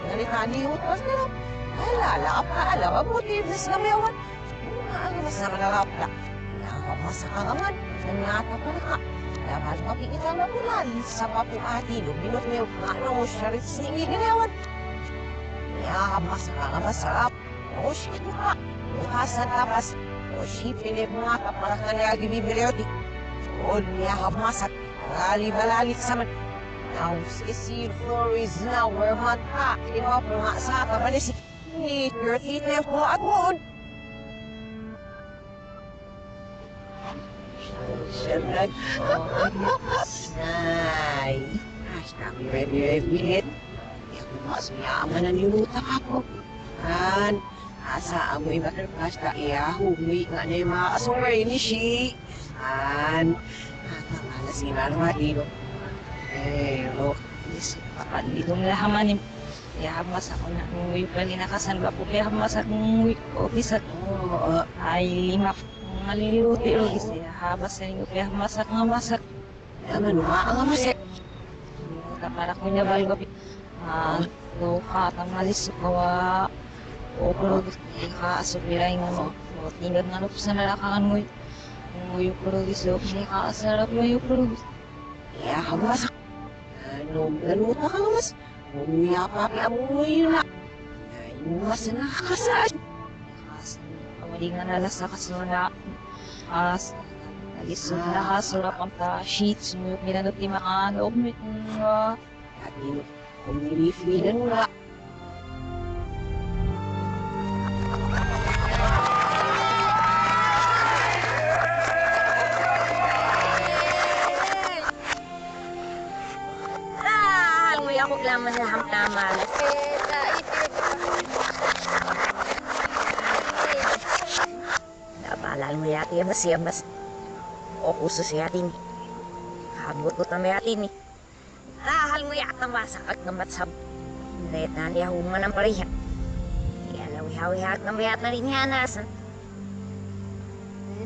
Nalikaniwot mas na lang. Alala ka pa, alam ang motives na mayawan. Ang mas nakalakap na. Nakapasa ka naman, nangata pa na ka. Dapat mapikita na pula, sa papuati, luminot mo yung ano, siya rin singi ganayawan. Nakapasa ka nga masarap. O, shit mo ka. Bukasan tapas. O, shit, pinip mo nga kapag ka niya gibibiriyoti. O, nakapasa. Balali-balali sa man. Now, sisi, Flores, now, we're hot pa. Kinawa po nga sa tabalisi. Ni, your teeth na po at moon. Siyempre, Nay. Hasta kami ready-ready. Mas mayaman na niluta ako. Kan, asa amoy materpasta humi nga na yung mga kasungay ni Shi. Kan, natamala si Marmadino. Pero, Dito lahaman yahamas ako na nguwi pa linakasan ba po yahamas akong nguwi ko bisat ay lima malililuti o isi yahabas sa inyo yahamas ako nga masak naman nga masik. Para ko niya balik do ka tamalis kawa o pero ka asubiray nga mo tingad nga lupa sa nalakangan mo nguwi pero giso ka asarap mo yung pero Yahabas naluta ka nga mas. Umuya papi amoy yun na. Mas nakakasaan. Kamali nga nalas na kasuna. Nalisod na kasura pang ta sheets. Sumuyok minanot ni mga loob mo itong Dati kung nilifilan mo na. Ako laman na hamtaman. Napaalala mo yati ang mas o kuso siya atin. Habot ko na may atin. Rahal mo yata masakag na matsab. Dahil na niya human ang pariha. Ialaw-ihaw-ihat na may ata rin hanasan.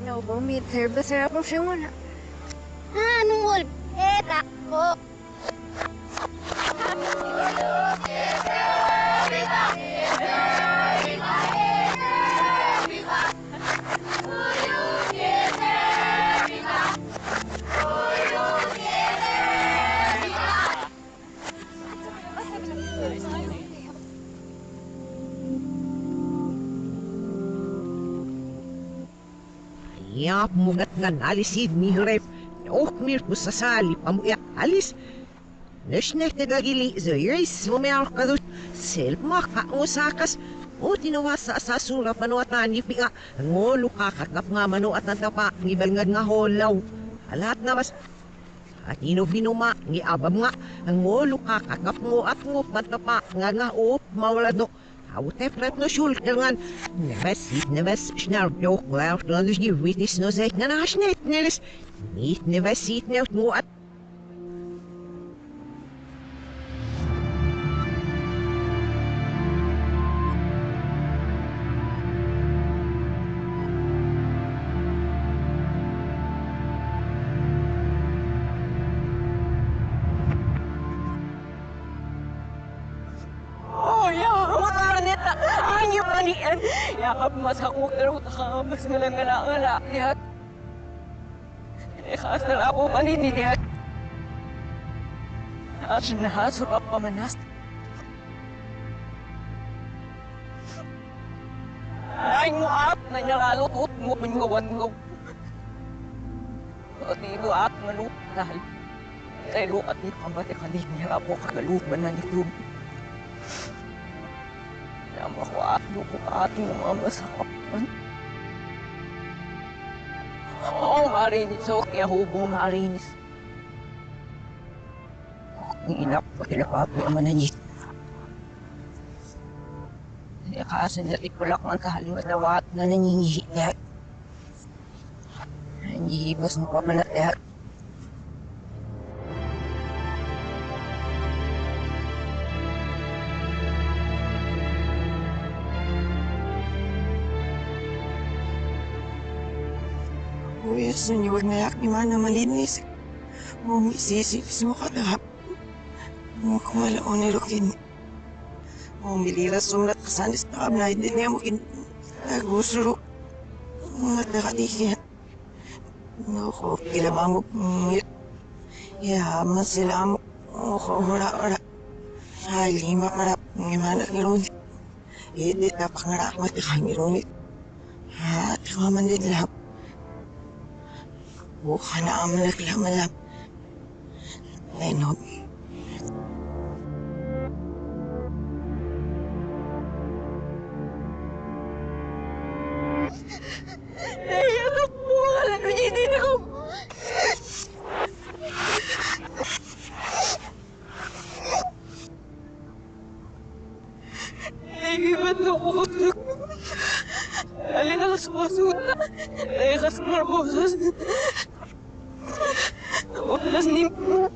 Ano ba, meter ba sarap mo siya muna? Anong wolf? Takbo. Yap mugat nga nalisid ni Rep. Okmir ko sa sali pamuya alis. Nashnek na gagili zo iris mo may arkadot. Self makaunsakas. O tinawasa sa sura panuatan ni Pika. Ngolo kakagap nga manuat ng tapa. Ngibalngad nga holaw. Alat na mas. At binuma ngi abab nga. Ngolo kakagap mo at mo patapa. Nga op mawalado. Haute prep no schulter ngan. Neves snarbjok laut landus ni witness no zet na nasnet neles. Niet neves sit neut mo at Yakap mas ako pero mas ngala-ngala lihat. Kasal ako paninihat. At nahasok ang pamanas. Ay mo at nanyalalukot mo pingawan mo. At ito at malukal. Pero at ito ang bati kanina ako kagaluban na nito. Nama ko at buko ating mga masakapan. Oo, Marinis. O, kaya hubo, Marinis. Ang inap, pakilapapo naman na niya. Kaya kaasan natin kulak man kahalimatawa at na nangingihi lahat. Nangihibas mo pa man at lahat. Yes, nanyuwag na yak ni mana malinis. Mumisisipis mo kadahap. Kumala ko nilukin. Umilira sulat kasanis na kabnay din niya mungkin nagusuro. Mga nakatikin. Ako, kilabang mo. Yaman sila mo. Ako, hura-hura. Halima karap. Ngimana nirunit. Hindi na pangarap matikang nirunit. At kaman din lang. Buka na ang naglamalap. Nainom. Anak mo, akala ko niya din ako. Naigibat na ako. Alin ako sumasuta. Ay kas marbosas. Walas ni mo.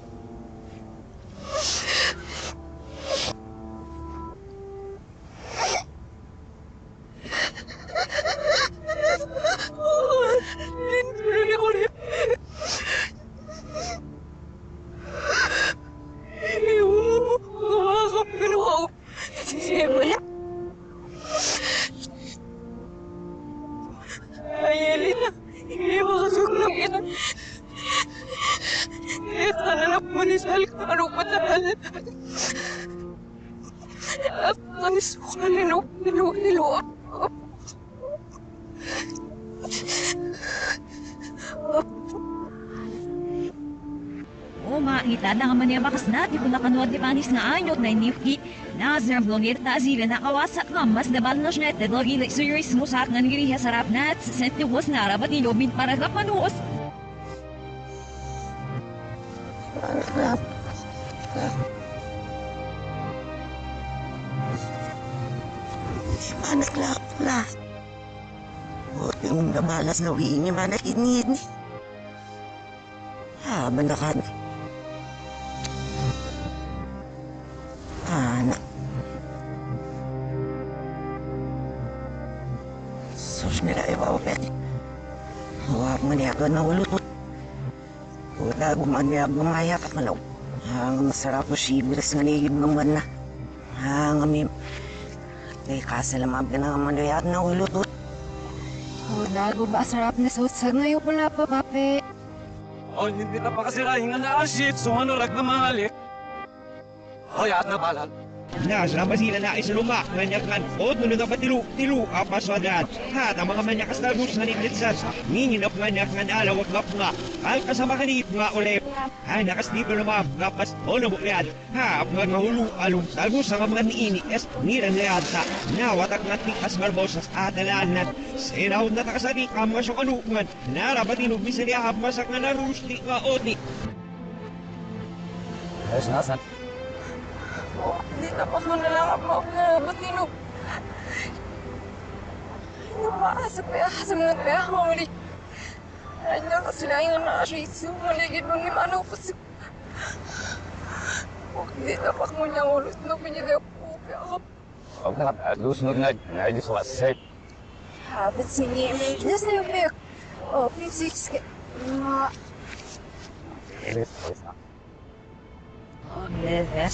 Kita na nga man niya bakas na, di ko nakanood ni Panis nga anyot na inipki. Nazar blongir ta zila nakawasak nga mas nabal na siya at lagi like serious mo sa nga ngiriha sarap na at senti was na rabat ni Lobin para kapanuos. Anak lang. Buti mong namalas na uwiin niya mana kinid ni. Manakan. Anak. Sus nila ibaw peti. Huwag maniaga na ulutut. Wala gumaniag gumaya at malaw. Ang masarap mo sibilas nga ligid naman na. Ang amim. Kaya kasalamab ka na manayat na ulutut. Wala ba sarap na susag ngayon ko na pa, pape. Oh, hindi na pa kasi rahingan na ang shit. So ano, rag na mahalik. Hayat na balag. Nasama sila na isaluma, nganyakan, o tunod na patilu, apaswadan. At ang mga manyakas na bus na niglitsas, ninginap nganyak ngan alaw at nga, ang kasama kanip nga ulep. Ha, nakas dito na mabgapas, o nabukyad. Ha, apngan nga hulu, along salbus ang mga niini, es, nilang layata. Nawatak nga tikas marbosas at alanan. Sinahod na takasari, kamas yung anukan. Narabatin ubisa niya hapmasak nga narusti nga oti. Ayos na, san? Hindi tapos mo na lang ako na batino. Ano ba? Sa mga kaya ako ulit. Ano na sila yung na-asis. Maligid mo ni Mano po si... Hindi tapos mo niya ulit na pinili ako. Huwag na, lusunod na. Ngayon sa wasay. Habit sige. Just na yung pick. Oh, please, sige. Ilis na.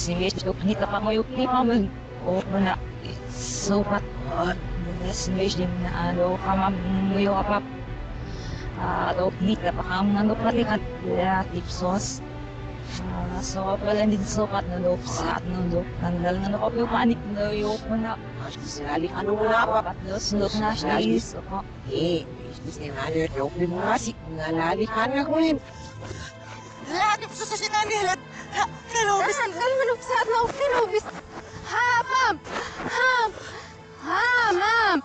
Sige, kita pa mo yung klipa mo. O na, sukat. Sige, na ano, kamamuyo ka pa. Ito, kita pa kang nanupatikat. Tipsos. So, pala din sukat na loob sa at ng loob. Tandal na nakop yung panik na yung na. Sali ka nung wala pa. Patlos, loob na siya. Business ni Mother, yung pimasik. Nalalikan na ko rin. Lahat sa sinanilat. Kalobis. Kalmanok sa atlaw, pinobis. Ha, ma'am! Ha, ma'am!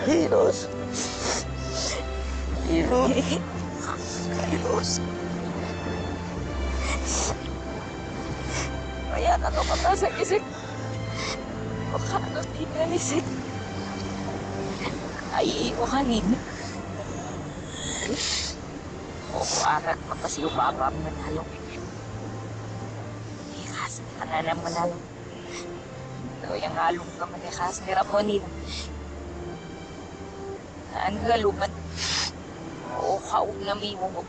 Heroes. Kaya na ito sa isip. Baka di ka nisip. Ay, iwahanin. Oo, arat magpasiyo papa ang manalo. Ikas, kanalang manalo. Ito yung halong ka manikas ni Ramonin. Ang galuman. Oo, kaog na may mo.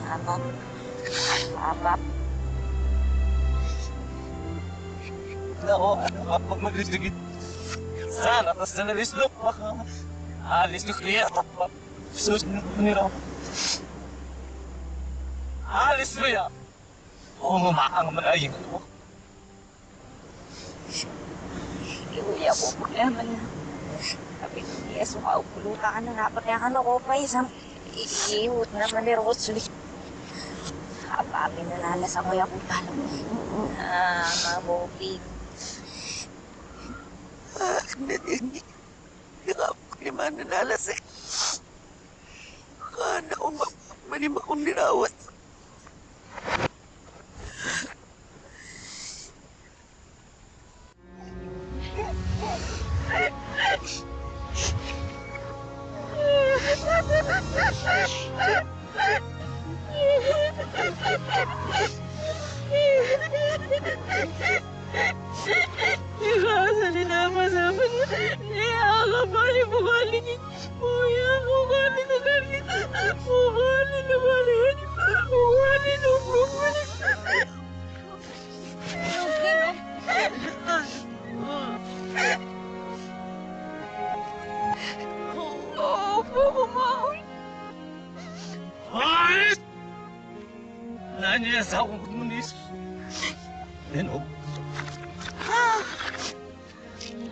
Amap. Amap. Nako, ano ka pag magrisigit? Sana, tas na nalislok, baka alis ko kaya tapap. Sus na nira. Alis mo ya. Oo, mamakang manayin mo. Iuya ko problema na. Sabi ko, yes, pulutan ka na napatayakan ako pa isang iiwot naman ni Rotsuli. Kapapin na lalas ako yung putalo. Mabopig. Hindi ako naman nanalas eh. Kana ko manima kong nirawat. Ikasa nila masama niya. Nakakabali mo kalingin. Kuya, mukali na galit. Mukali na balihan. Mukali na bumalik. Opo, kumain. Alis! Nanya sa akong komunis. Then,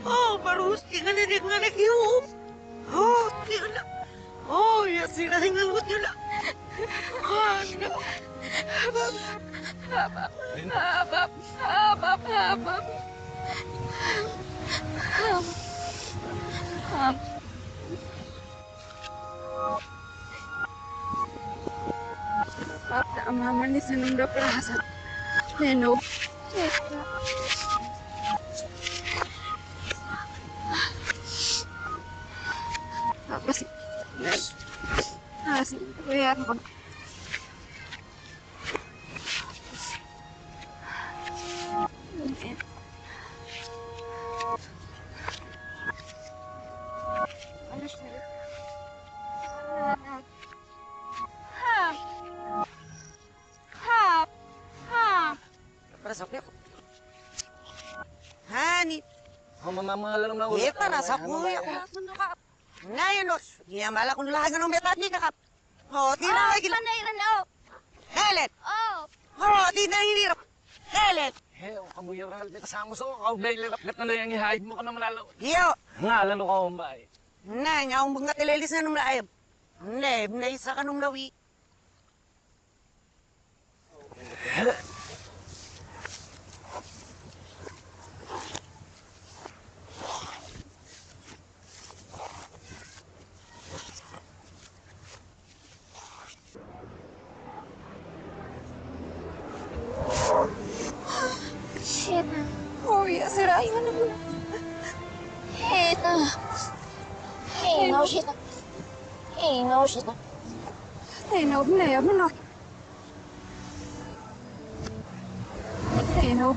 Oh, Marus, tingnan na rin nga nag-iup. Oh, tingnan na. Oh, yes, sinahingal mo nila. Ano? Mama ni senang dapat rasa. Neno. Apa sih? Asik, lihat. Prasok ako. Hani, mamamahala lang na ita nasa kuya ko. Ngayon, giyamala ko nila ng betat ni kakap. Oh, di na lagi. Helen! Oh, di na hinirap. Helen! Kamu yung ral di kasama so, kau dahil lapgat na yung ihahid mo ka na malalaw. Iyo! Nga, lalo ka akong bahay. Na, nga akong bunga tilelis na nung laayam. Hindi, isa ka nung lawi. Oh ya, sirain na naman. Teno, binaya mo na. Teno.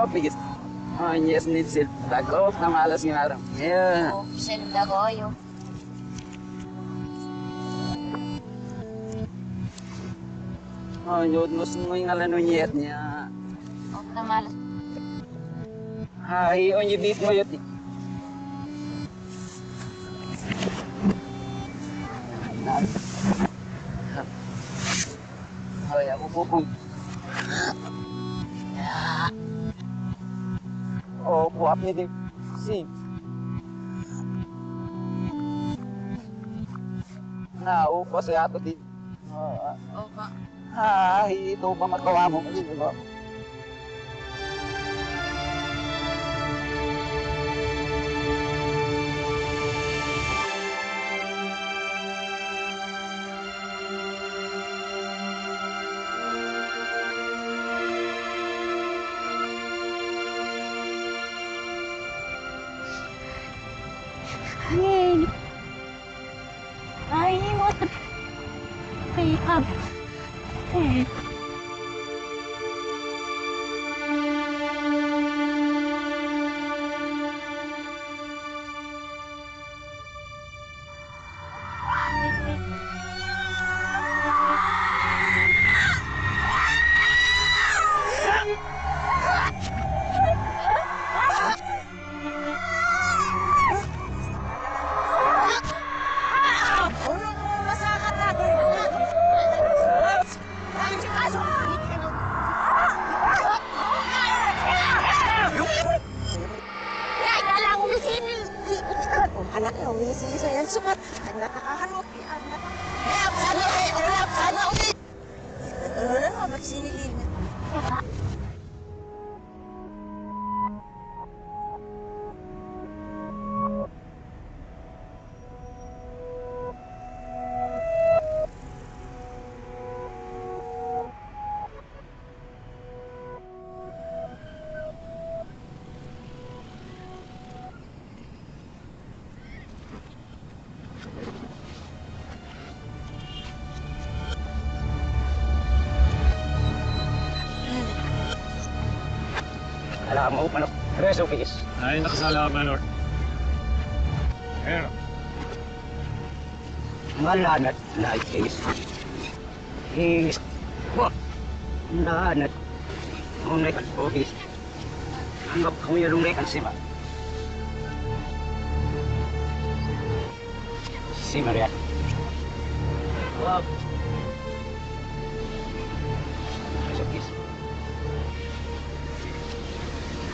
Pigis. Yes, need sit. Tago, namalas ng araw. Yeah. Oh, selda ko ayo. Yun, gusto mo yung alano niyet niya. Oh, namalas. Hi, on yung beat mo yun. Ay, ako po kung... Oh, buap ni Dave. Si. Nao, kasi ato din. Opa. Hi, ito ba magawa mo? Anak ko, wisi sa yan sukat. Anak nakahanap. Anak. Sana eh, ulap, sana ulit. Ano na nga, ba't sinilin? Alam mo, manok. Rest of peace. Ay, nakasalaman, Lord. Pero, Malanat like this. Is what? Lanat. Unay kan office. Anggap kamu yung lunay kan siya. Si Maria. Wow. Rest of peace.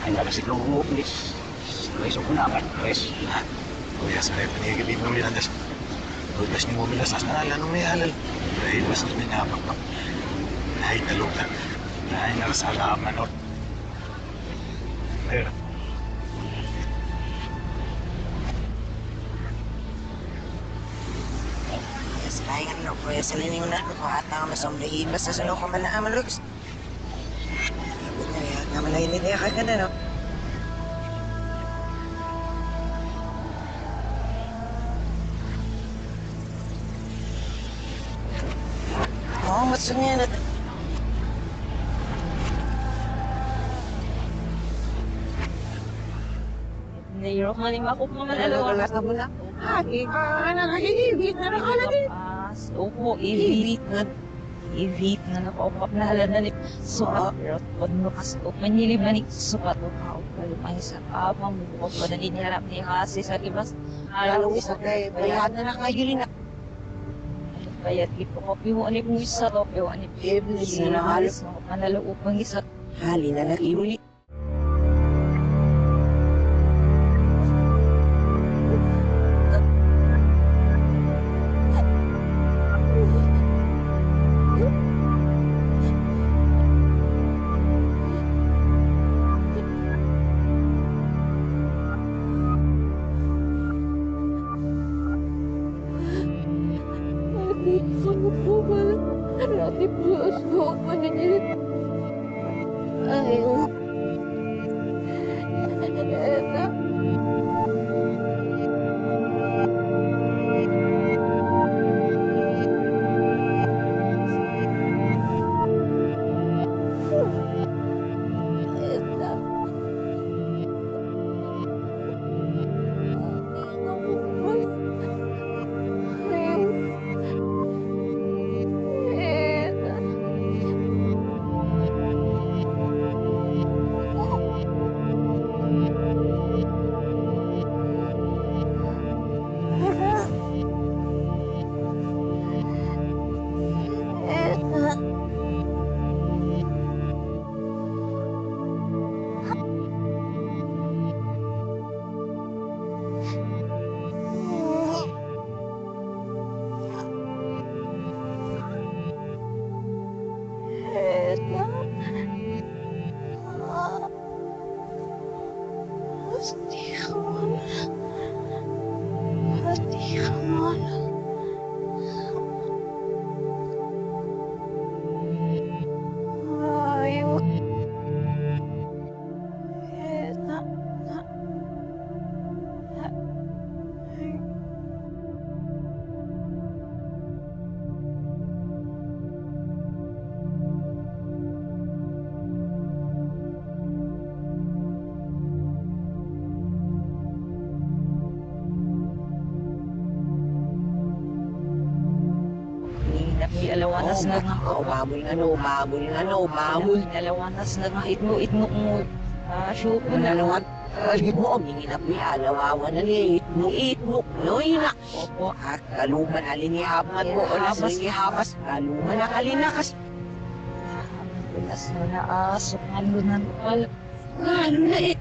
Ay nakasiglo please. Rest of na kan. Rest. kuya, saya panigil di mo milandas. Tugas ni mo milas na alam may halal. Dahil mas minapak pa. Dahil nalugan. Dahil nakasalaman, Lord. Pero, Sayang ano ko, sa lining na ko at ang masomdahin basta sa loko man na amalux. Kaya naman na hindi ka ganda, no? Oo, matsungin na. Nahirap man yung makuk naman alawa. Wala ka muna. Hagi ka, nakahihibit na nakalagay. Opo, i-vape na nakaupap na halad na sukat. Pero pag nakastop, manilib na ni sukat o kaop. Kalupang isa kapang bubukog pa na niniharap niya kasi sa libas. Alam mo isa kay bayan na nakayuli na. Bayat ipo ko, piwanip mo isa to, piwanip. Iblis na nakalis. Manalaupang isa. Hali na nakihuli. Dalawanas na nga. Babul. Dalawanas na nga. Itno mo. Shoot mo na. Dalawat. Mo, minginap ni alawawan na ni itno. Noy na. Opo. At kaluman alinihabas mo. Olas alinihabas. Kaluman na kalinakas. Pinas mo na aso. Ano na pala. Ano na eh.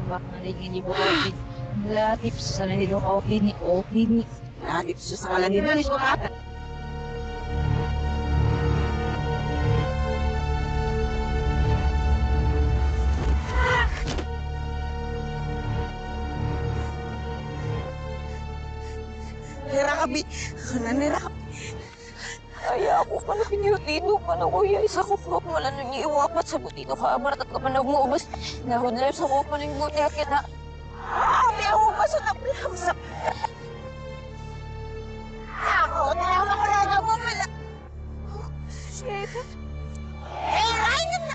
Bak na rin hindi po kapit. Latip sa nito kapit ni. Latip sa kalan nila ni Sukatan. Nirakabi. Nanirakabi. Kaya ako pa na piniyutino pa na kuya. Isa ko po wala nang iiwapat sa butino ka. Barat at ka pa nag-uubos. Nahod na sa ko pa ng buti kita. Abi ako pa sa taplam sa... Ako, tinawa ko na ako pala. Shit. Eh, ayun na!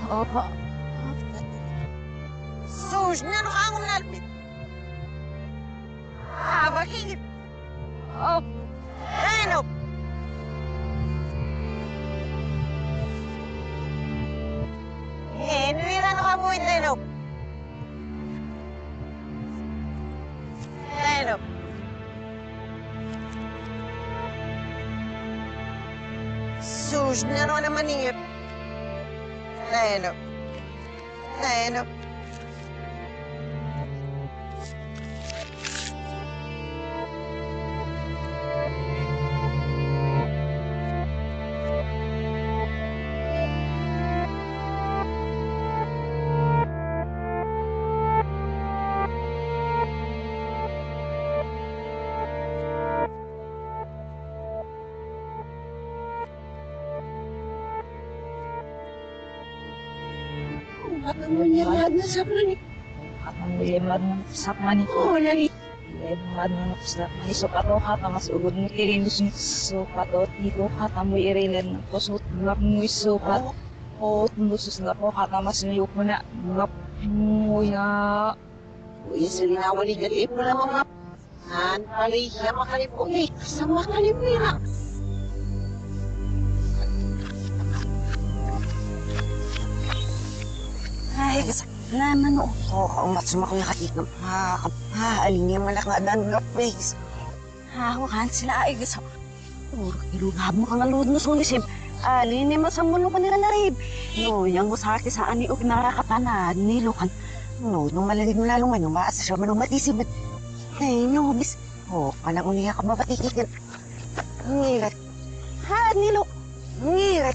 Opo. Sus, nano ka akong nalpit. Bakit? Oh. Ano? Nila na ka mo ito, ano? Ano? Sus, nano naman niya. Ano? Ano? Limad na sa mani. Katang limad na sa mani. Lali. Limad na sa mani. So pato kata mas ugod mo tirindos ni so pato dito kata mo irilan ng kusot ngap mo so pat. O tundusos na po kata mas niyok mo na ngap mo ya. Uy, sa linawali gatip mo lang mga. Han, pali siya makalip. Okay, kasama kalip nila. Ay, naman o. Oo, kaumat sumakoy katikam. Alin niya malak nga danggap, please. Huwag sila ay gasa. Puro ilugab mo kang alud na sulisib. Alin niya masamulo ka nila na rib. No, yung usaki sa ani o pinarakatanan, nilukan. No, nung malalig mo lalong ano, maasa siya manong matisib. Ay, no, bis. Panang uniya ka mapatikikin. Ngilat. Nilok. Ngilat.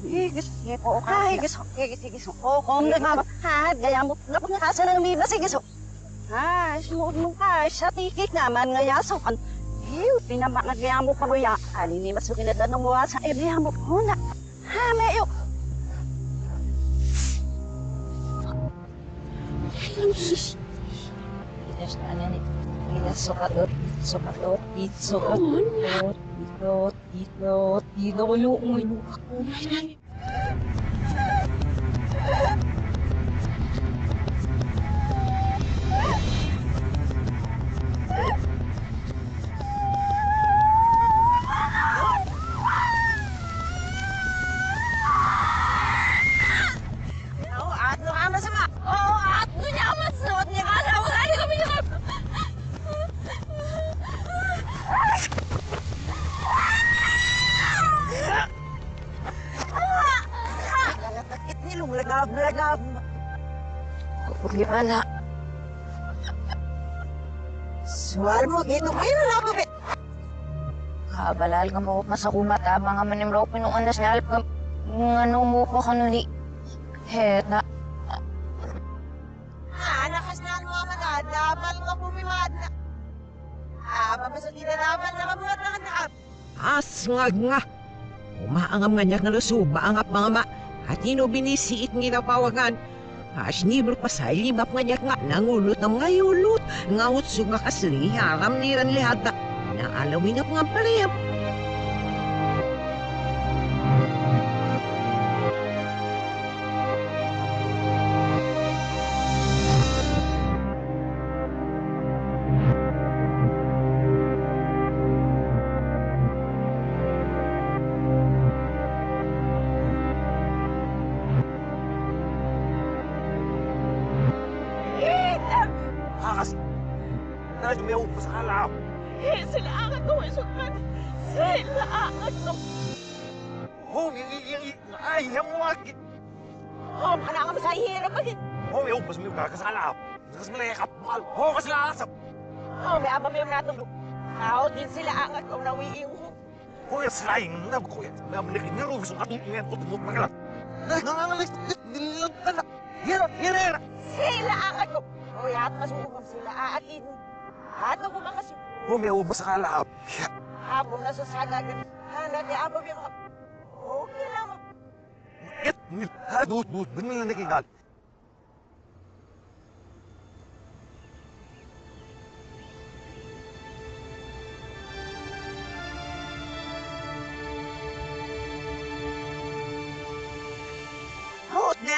Higis, oo ka, higis, higis. Oo, kung nagmama, gaya mo, napangakasa ng libas, higis. Sumuod mo ka, sa tikik naman, ngayaso kan. Pinamak na gaya mo paguya, alin ni masukin na danong mga sa area mo, huna. Mayo. Itas na ano ni. Itas sokatot, dito, ulo mo ako. Lagab. Gimana? Suwal mo, dito kayo na nakapit. Kabalal ka mo pa sa kumata, mga manimraw pinuan na siya alpag ano mo pa kanuli. Heta. Nakas na ang mga dapat ka pumimad na. Mabasag nilalaman na kamulat na kanaap. Asngag nga. Umaangam nga niya nga lusuba angap mga ma. At binisiit nga napawagan. Nibro pa sa ilibap nga niya nga nangulot ng mga yulot. Ngawot suga kasli haram niran lihata. Naalawin ako nga parehap. na lumiyaw pa sa kalap. Sila ang ito, sukat. Sila ang ito. Ay, hamwag. Kana nga masahihirap ba din? May ubas mo yung kakasalap. Nakas malayakap, mahal. Kasi lalasap. May aba may natong tao din sila ang ito nawiing ko. Selaing na kuya. May amanikin na rubis ang katungin ko tumot na kalat. Nangangalis, nilang ka na. Hira. Sila ang ito. At masugam sila aatin. Ato ko mga si... May ubas sa kalap. Habang nasa sagagan. Hanat ni aba may mga... Okay lang. Dut, bener na nakigal.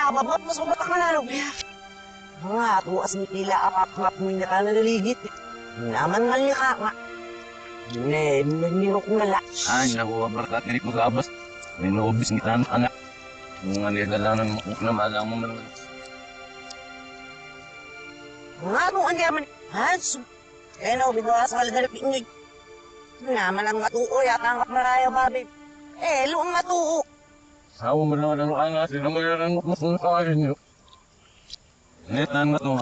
Mabot mo sa batak manalo. Mga tuwas ni tila apak-apak mo niya ka nalaligit. Naman man niya ka nga. Niro kong nala. Ay, nakuha barakat ni Magabas. May naubis ni tanong anak. Mga nilalanan mo na malang mo man. Mga kung ang yaman. Hanso. Kaya na ubidwa sa kalgalipin niya. Naman ang matuo yata ang kapmaraya babi. Luang matuo. Sawa mo naman ang nga sila mo yung masunakain niyo. Netan na ito.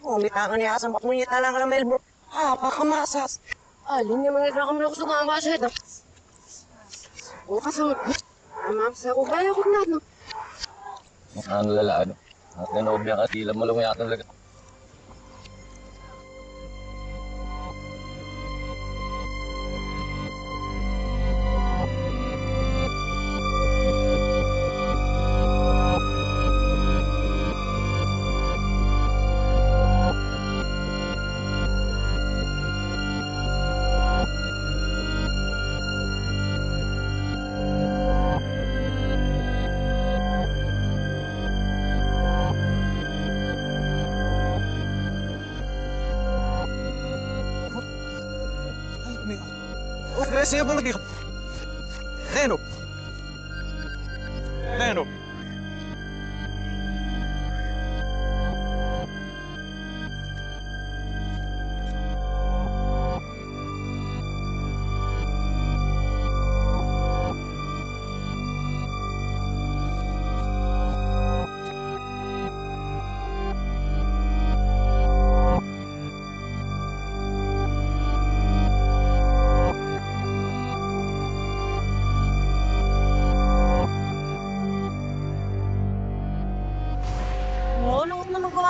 Umitangan niya sa makmunya talang ng Melbro. Pakamasas. Alin niya mga nakamala ko sa mga basa ito. O kasama. Amamsa ko kaya ko na no. Ano lalaan. At nanobya ka sila mo lumaya talaga. Siya pang lagi. Neno.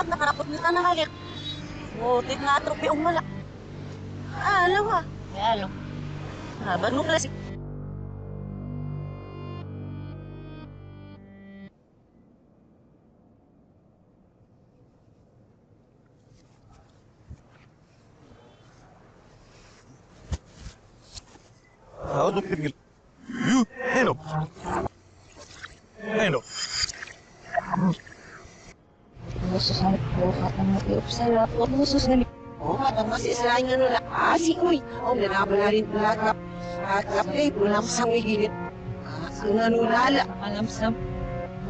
Nakarapot nito na halit. Tit nga tropi umala. Alam ha. Alam. Ba't mo klasik? Ano pipigil? Neno. Gusto sa buhat ng matiop sa lapot. Gusto sa nami. Matang masisirain nga nila. Sikoy. Nanabala rin tulakap. At kapay, pulang sa wigilid. Ang nanulala. Alam sa...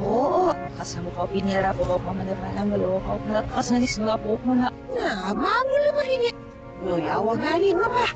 Oo. Kasama ko pinira po ako manapala maloko. Nalakas na nisla po ko na. Bango naman ini. Noyawa galing nga ba?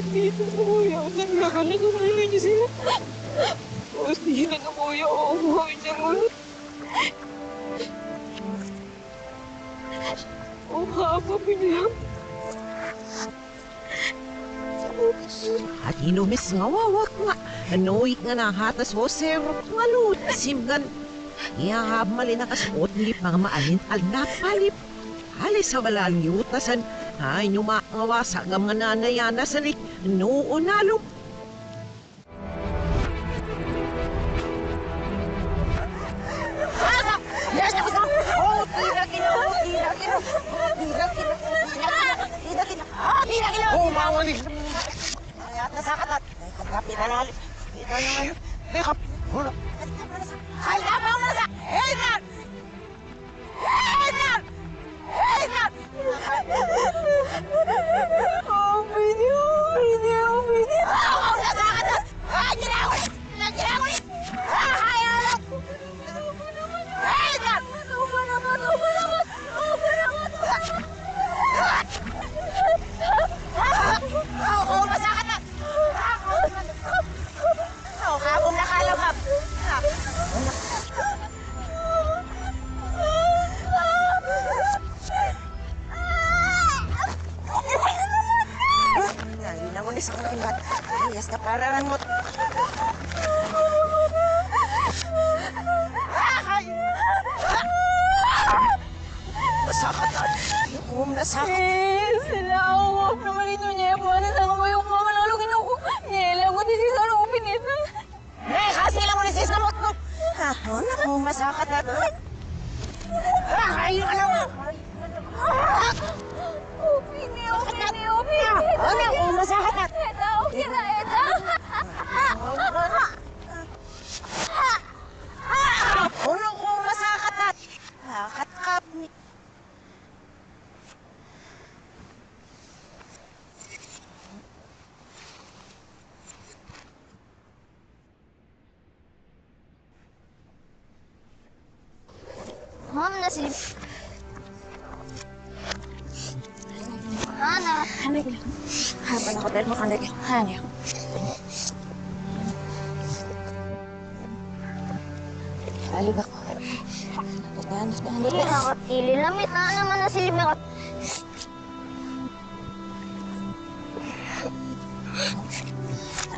Dito na kuya, nagkakalat ko na niyo sila. Dito na kuya, umuwi niya ulit. Haba po niya. At inumis nga wawak nga. Anoik nga na hatas ho serok nga lud. Simgan. Iyahab mali na kasot ni pang maalin al napalip. Halis sa walang yutasan. Ay numakawasa nga mga nanayana sa lik. Noon nalo. Yes, ako sa... Tira, kino. wali. Ayat na sa katat. Kagapi na nalit. Ito naman. Teka, wala. Ay, labaw na sa! Hater! Hater! Hater! Oh, video! Oh, nasa katat! Ah, ginawa! Ginawa! Ah, hayalap! Hater! Oh, nasa katat! Oh, habong nakalabab! Hindi na mo ni sa kalimbat. Ayas na pararan mo. Masakit na. Masakit. Sinawag naman ito niya. Paano sa mga yung mga manalugin ako? Nilang ko din sa lupin ito. Kasi lang mo ni sis na mo. Naku, masakit na. Ayun na mo. Opi. Naku, masakit na. Eta, okay na, eta. Naku, masakit na. Katkap ni. Mom, nasilip. Ana. Hanay ko lang. Habang ako dahil makanday ko. Hanay ako. Alib ako. Tahan. Hindi ako tili. Lamit na naman nasilip ako.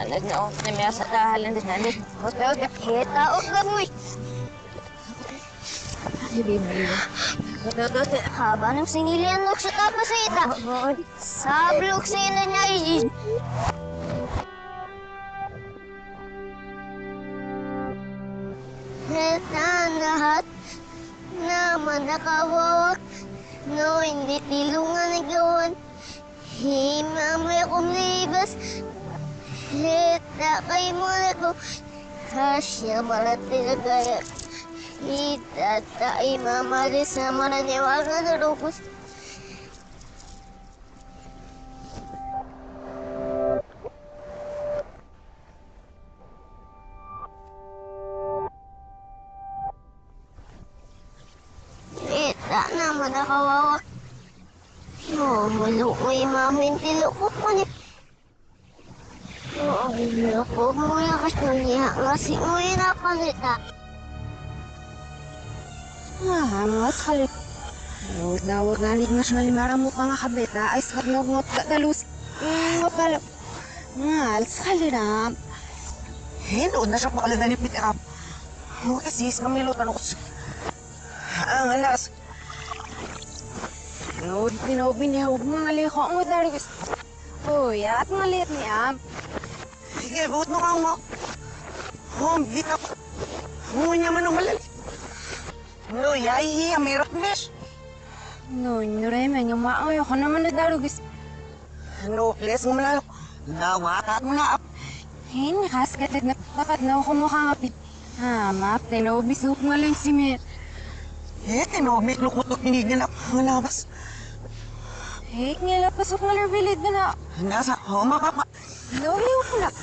Alag na ako. Namaya sa tahalan din nalit. Okay. Hita, okay mo. Haba ng sinilian look sa tapos sa ita. Sablok sa ina niya is. Hita lahat naman nakawawak. No, hindi tilungan na gawan. Himamay akong libas. Hita kay mo na ko. Kasya malati na gaya. Itatay mamari sa mananiwagan na lupos. Ita naman nakawawa. Mulok mo yung mamintilok ko ni. Mulok mo yung kasya ngasik mo yung nakalita. Mas kalit. Dawag na lig mas malimara mo ka nga kabeta. Ay sakat na ngot ka dalus. Mapalap. Alas kaliram. Doon na siya pakalan na ni Pitirap. Kasis kami lutan ako. Ang alas. Pinobinihaw mga liko mo darigis. Uy, at maliit ni Am. Sige, buot mo ka mo. Bita ko. Ngunya man ang malali. No, yai, amirot mes. No, remen, yung maayo ko naman na darugis. No, les mo malalo. Nawatat mo na. Hindi, kaskated na pakat na ako makakapit. Map, tinobis ko nga lang si Mer. Tinobis lukutok hindi ganap. Malabas. Nga lapasok nga larbilid na. Nasa, makapa. No, yung pula.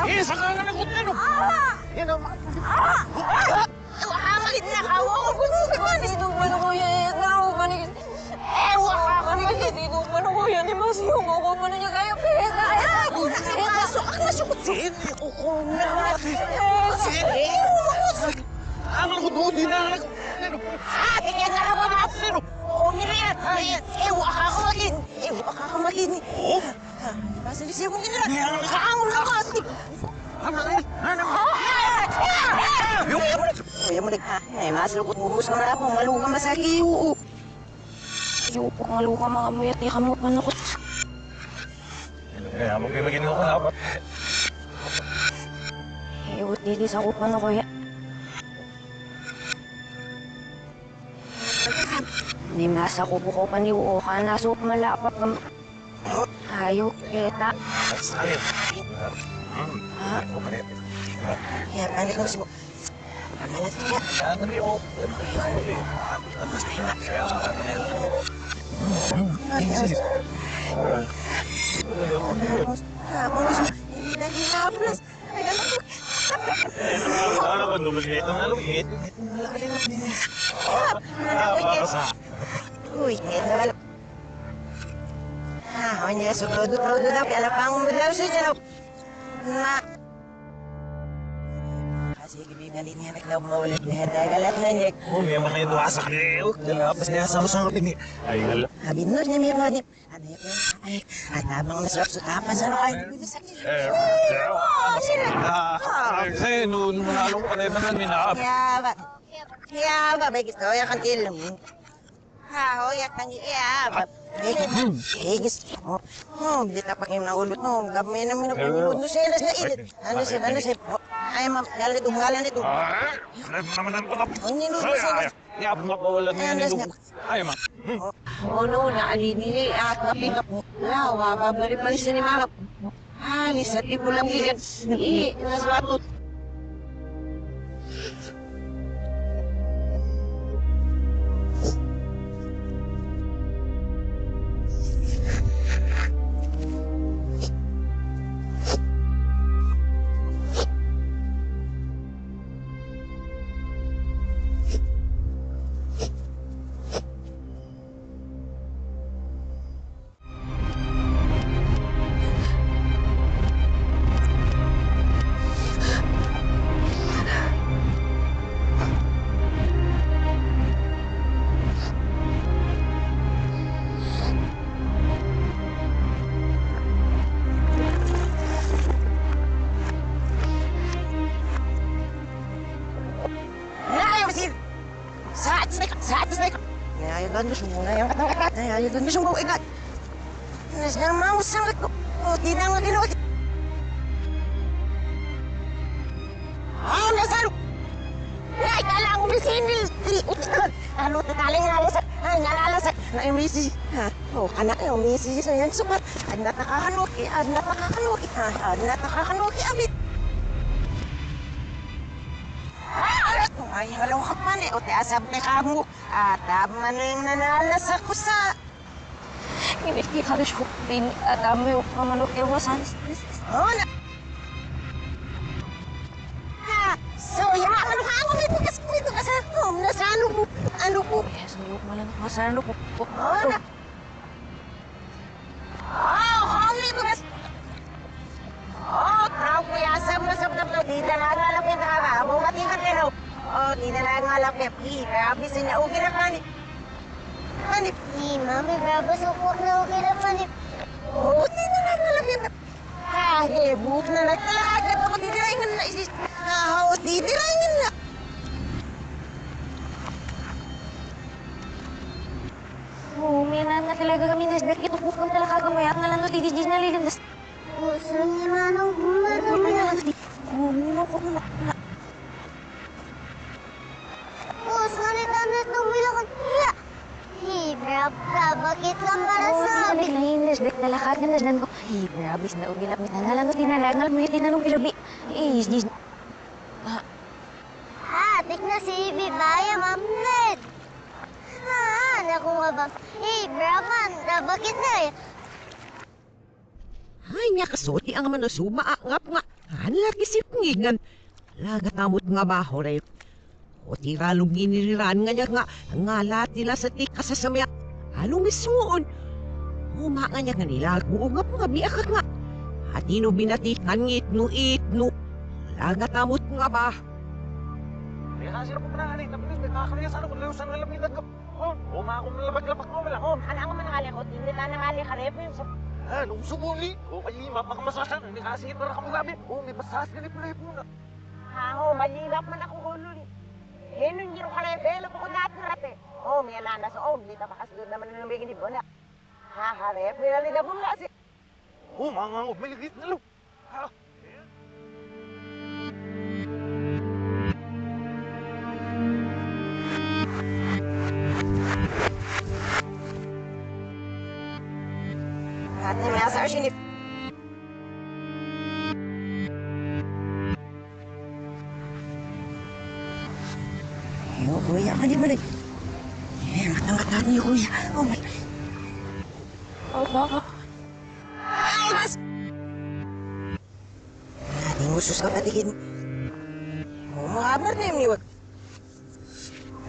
Isa ka nga ng kutero! Yan ang mga... Malit na ka! Dito pa na kuya, naraw pa na dito pa na kuya, di ba siyong ako pa na niya kayo pera? Masuk ang masukot! Sige, kukuha na! Sige! Ang ako doon, di na ako! Tingnan na ako na! Umilit! Ewa ka kumakin! Ewa ka kumakin! Basalis yung nila! Kaamon ako! Ano? Kaya mo ay masalukot mo gusto na ako, maluka masaki, oo. Ayoko maluka mga muyat, di kamot man ako. Kaya mo kayo maging ako dapat. Ayot dili sa kupan ako ya. Di masa ko buko paniwo ka na sup malapap ng ayok kita. Salim. Ya, panik ko si mo. Uy, ito na lang. Hanya suprodo-prodo na, kaya pang umulaw siya dyan. Ma. Kasi gibigalin niya naklaw maulit na hadagalat na niya. May mga ito asak niya. Dalapas niya sa usang kapit niya. Ay, wala. Habinod niya may mga niya. Ano yun? Ay, at habang masarap sa tapas, ano kayo? Bibisakit. Kasi nung nanalo ko kanina naman, minahap. Yaba, may gusto ya kan tilong. Ha, hoya kan yaba. Higis. Dita pa kayo na ulot no. Gamay naman na pinulod no siya na ilit. Ano siya? Ay, ma'am, galan ito. Naman ang patap. Ang ninulod siya. Yap, makawalan niya nilog. Ay, ma'am. Ono na alini at napikap mo. Lawa, babalik pa rin siya ni Mama. Halis at ipo lang gigan. Naswatot. Ay, doon na siyang buwigat. Nas na naman sangat ko. O, di na nga ginawa. Nasaro! Ay, kala ko may sinil. Ano, tataling nalasak. Ay, nalalasak. Na yung misi. O, anak yung misi sa yan sukat. Ad natakakanuki. Abit. Ay, halaw ka man eh. O, tiasab ka mo. At man yung nanalasak ko sa... Hindi harus hupin at amoy pamanok iwasan. Oh, na... Ha! So, ya, ano ka ako? May tugas ako. Nasa ano po? Yes, ano malang masano po. Oh, na... Oh, may tugas. Oh, traw ko yasam na sa pagkakas. Di na lang yung nakakabong matingkat ka no. Oh, di na lang malapit. Grabe sa niya. Ugi na kanip. Mami, berapa support na okay na panip? Oh, di na lang malapit. Ha, buhok na nagkalakad ako. Didiraingan na isis. Didiraingan na. Minat na talaga kami nasdak. Ito po kami talaga kamayak na lang no. Tidijis na lilindas. Saan niya manong bumatong? Mino ko na. Sanita na itong bilakad. Brab ka, bakit lang para sa amin? Nahinas, dek nalakad na nasdan ko. Brabis na ugilap ni tanalan no. Tinalangal mo yung tinanong bilabi. Dis. Tik na si Bibaya, Mamnet. Naku nga ba? Braban, bakit na eh? Ay, niya kasuti ang manusuma ngap nga. Lagi sipngigan. Lagatamot nga ba, hore? O tiralong giniriran nga niya nga latila sa tika sa samaya. Halong mismoon. Huma nga niya nga nilagbuungap nga biakak nga. Atino binatikan itno. Lagatamot nga ba? May kasira po panahalin. Tapos nakakaliya sana kung lewsan nga lapitan ka. Huma akong nalabag-labak mo wala. Ano nga manangali ko? Hindi na nangali ka rin yung sa... Nung subuli. O ay mapakamasasan. Hindi kasi ito na kamugabi. May basas ka ni Pulay po na. Ako, malinap man ako hulun. Henun yung kalebelo ko natin rate. Oh, may alana sa dito makasudod naman ng lumigin di bona. Harep, may alina bumla si. Oh, mga may ligit na lo. Ha? Hati may asar sinip. Yo, kuya, mali mali. Matangkat niyo, kuya. Oh, my. Oh, baka. Ay, mas! Nating usus ka patigin. Oh, makabar na yung niwag.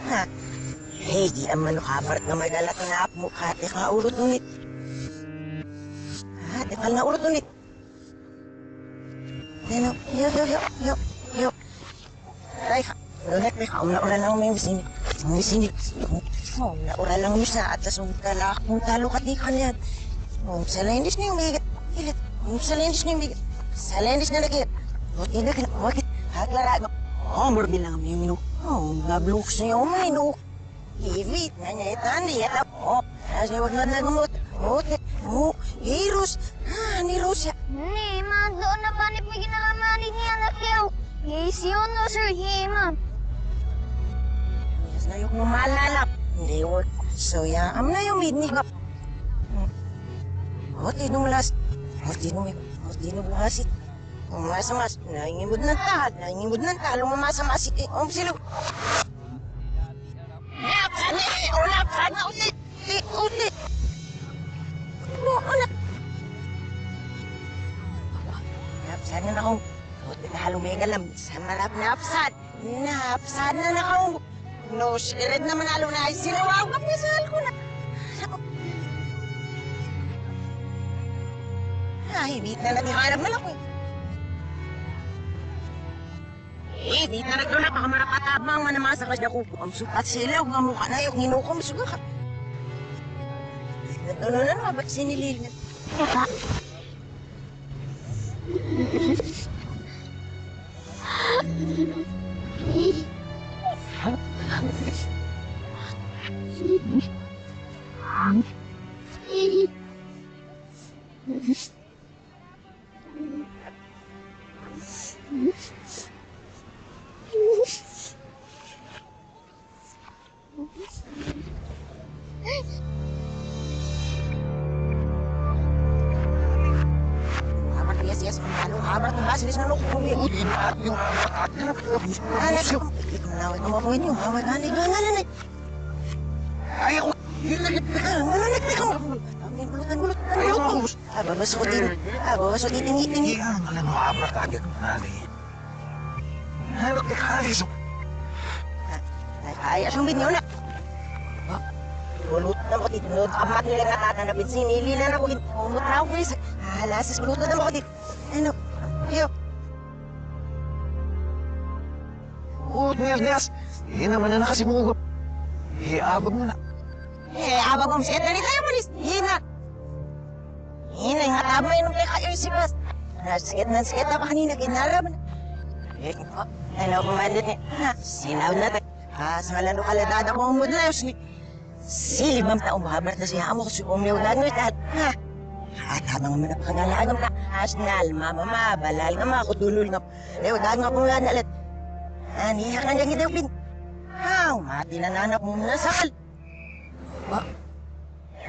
Ha? Hey, di naman nakabar na magalat na mo. Kate ka urot nunit. Kate ka na urot nunit. Ano? Yo. Ay, ulit may kauna-ura lang may misinip. Misinip. Kauna-ura lang may sa atas ng talak. Kung talo ka di ka niyan. Salendis na yung bigat. Ilit. Salendis na yung bigat. Salendis na lagi. Buti na kina. Bakit? Haglarago. Morbi lang may minu. Nablok sa iyo may no. Ibit na niya itan niya. Kasi wag na nagumot. Buti. Hirus. Ni Rosa. Ni, man, doon na panip may ginagamanin niya na kayo. Yun no, sir, ma'am. Yes na yung malalap. Hindi work. So, am na yung midnight. Buti nung last. Buti nung buhasit. Umasamas. Naingimod ng tahad. Naingimod ng talong umasamasik. Silo. Napsan na ulit. Ulit. Ulit. Napsan na akong. Buti na halong may galam. Sa malap napsan. Napsan na akong. No, shired naman halong na. Sinawagap niya sa hal ko na. Ibit na naghiharap na lang ko eh. Ibit na nagdula pa kamarapatabang manamasakas na kuko. Ang sukat sila, huwag ang mukha na yung hinukom suga ka. Nagdula na naman, ba't sinilil na? Yes, ano habar ng basilis na loko ko yung nawag mo po inyo, nawag ani gangan ay ako gulut babaso din tingi Alam mo, habar tagad mo nali. Halok ka kalis. ay asong binyo na gulut na mo dito amat nila natatanapin sinililan ako umot na ako guys halasas gulut na mo dito ano yo Nias. Naman na nakasimugot. Abag mo na. Abag mo siya dali tayo manis. Hina nga tamay nung kayo si Bas. Sakit na pa kanina kinarap na. Ano kumandit niya? Sinaw na tayo. Sangalan ko kaladada ko ang mudla. Silibang taong mahabar na siya mo kasi umiyaw na nyo lahat. At habang napakangalagam na. Asnal, mama, balal nga mga kutulol nga. Lewag nga po nga nalit. Aniyak na niyang idawin. Mati na nanak mo na sakal.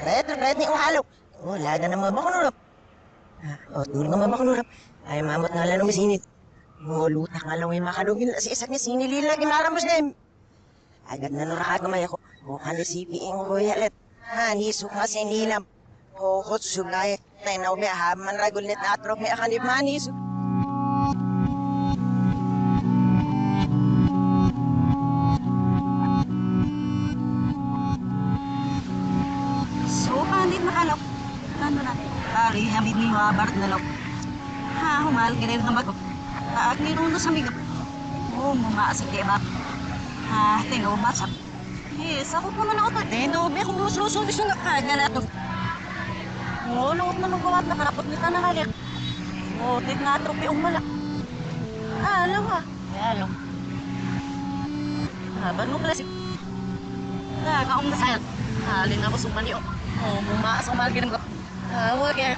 Red ni uhalo. Wala na naman bakunurap. Tulog nga mabakunurap. Ay mamot nga lang masinit. Lutak nga lang may makalugin. Si isak niya sinilila ginarambos na yun. Agad na nurakat nga may ako. Bukan ni sipiing ko yalit. Nisok nga sinilam. Pokot sugay. Tainaw may ahaman ragul nit na atrok may akanib manisok. Panit makalok. Ano na? Ari, hamid ni Mabar na lok. Humal ka rin naman ko. Agniruno sa migo. Mumaasik kayo ba? Tingo masap. Sakot naman ako to. May kung lusulis na nakaga na to. Lungot na magawa na karapot nita na kalik. Tit na atropi malak. Alam ha. Ano? Ba't mo pala si... Kaong nasayang. Halin ako sumali o. Mumaas ang magiging ko. Huwag yan.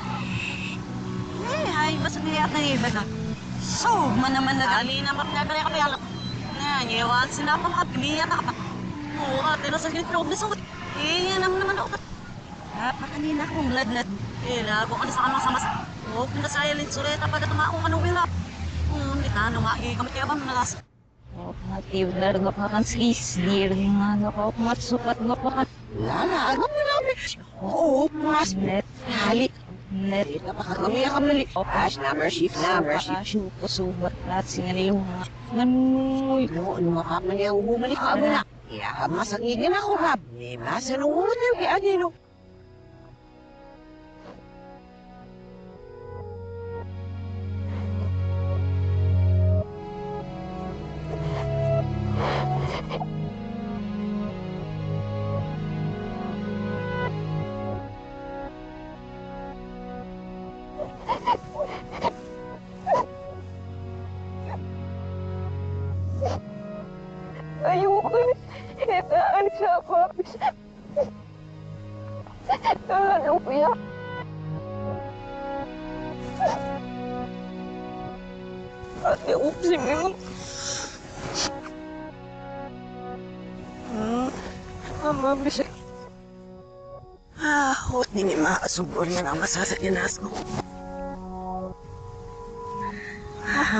Hay, basta niyat na iba na. So, manaman na dali naman na kaya kami alam. Nyewan, sinapang kagliya na ka pa. Oo, ate na sa gilid na sa yan naman ako. Kanina akong ladlad. Lago ka na sa kanong samas. Pinasaya linsureta pa na tumaakong anong wilap. Hindi ka, kami kaya ba malas. Native na rin ako kan sisir nga ako matsupat nga pa kan. Lala, ano mo namin? Oo, mas. Net, hali. Net, Ito pa kami ang kamali. Hash number, shift number, shift. Kasyo ko subat lahat singaliyong nga. Nganuy. Ano nga ka man yung bumalik ka na? Iya, masakigin ako, Rab. May masanunod na yung kaya nino. Ayoko hitaan siya, Papis. Ano po yan? Ate, upsi mo. Mama, bisa. Hot ni maasubol na lang masasakyanas ko.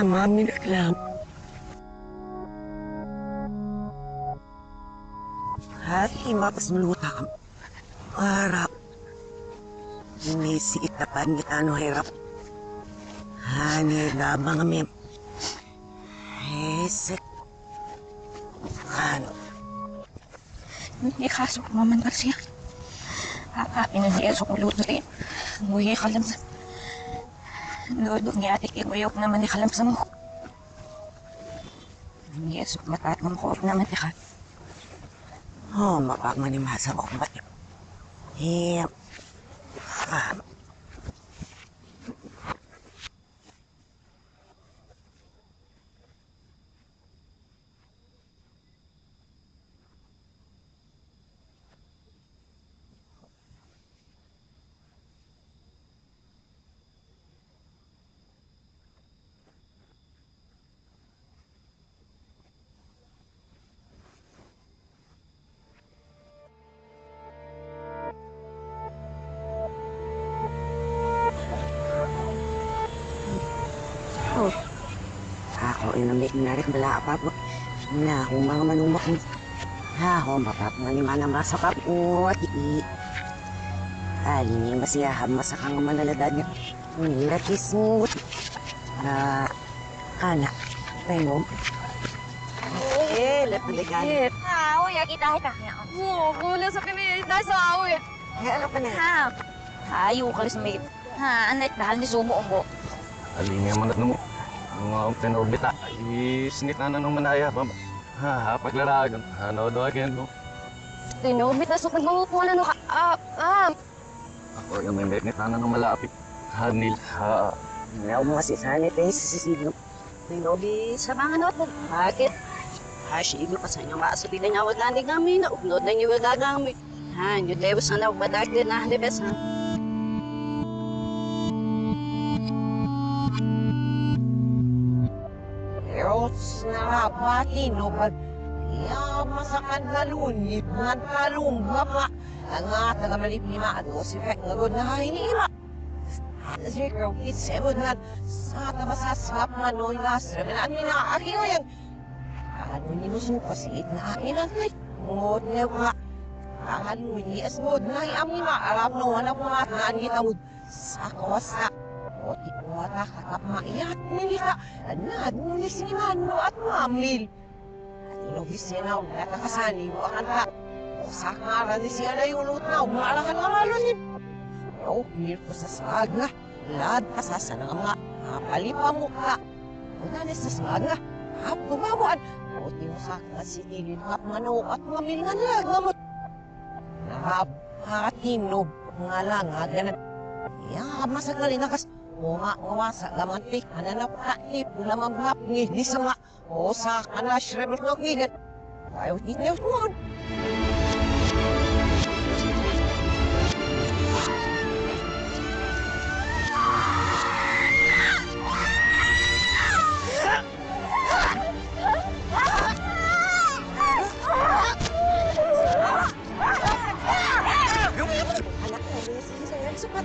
Mami naglam. Hati mapasuluta ka. Harap. Inisiit na pan kita no hirap. Hani labang kami. Hesek. Ano? Ikasok naman kasi yan. Pinag-iasok ko luto rin. Nguye kalamsan. Lodok niya atik ikuyok naman ni kalamsan mo. Pinag-iasok matatang ko naman ni kalamsan. Mapagmanimasa ko ba? Ako inamik na rin bala pa po. Na kung mga manumak mo. Mapap nga ni manang masa pa po. Alin masiyaham masakang manaladad niya. Nirakis mo. Anak. Tayo. Lepaligan. Uy, kita niya. Gula sa kami. Dahil sa uy. Ano pa na? Ayaw ka sa may... Anak, dahil ni Sumo ko. Alin nga manat mo. Mga pinorbita, isingit na nung manaya pa. Paglaragan, ano daw akin mo. Tinobit na sa pagbubukuan na ka. Ako yung may ngit na nung malapit. Hanil, Ngayon mo kasi sanit sisisiglo. Tinobi sa mga not. Bakit? Siglo pa sa inyo maasabi na niya wag nandig namin na upload na niyo gagamit. Nyo tayo sana magbadag din na bes ha. Eros na pati no pag masakan na lunit nga talumba pa. Ang nga talamalip ni Maado si Pek nga god na hiniima. Sir Krokit sebod nga sa tabasasap nga no ilasra. Minaan mi na aki ko yan. Ano ni mo supasit na akin ang may ngot na nga. Ang ni asbod na ami maarap no wala po nga kita mo sa kawasa. O tiwata kakap maiyat nilita. Anad mo ni sinimano at mamil. At ilobisya na ang natakasani mo akan ka. O sa ngaran ni siya na yung lut na umaalakan nga malunin. O mir ko sa saga. Lad kasasa na nga palipa mo ka. O nanis sa saga. Hap tumawan. O tinusak na si Tilin hap mano at mamil nga lagamot. Nahap hatinog nga lang nga ganan. Masagali na kas Mga sa lamantik, ananap katip, lamamhap ni disama, o sa kanas rebel ng ingat. Ayaw ninyo tuwan. Anak ko, sige sa yan, sapat.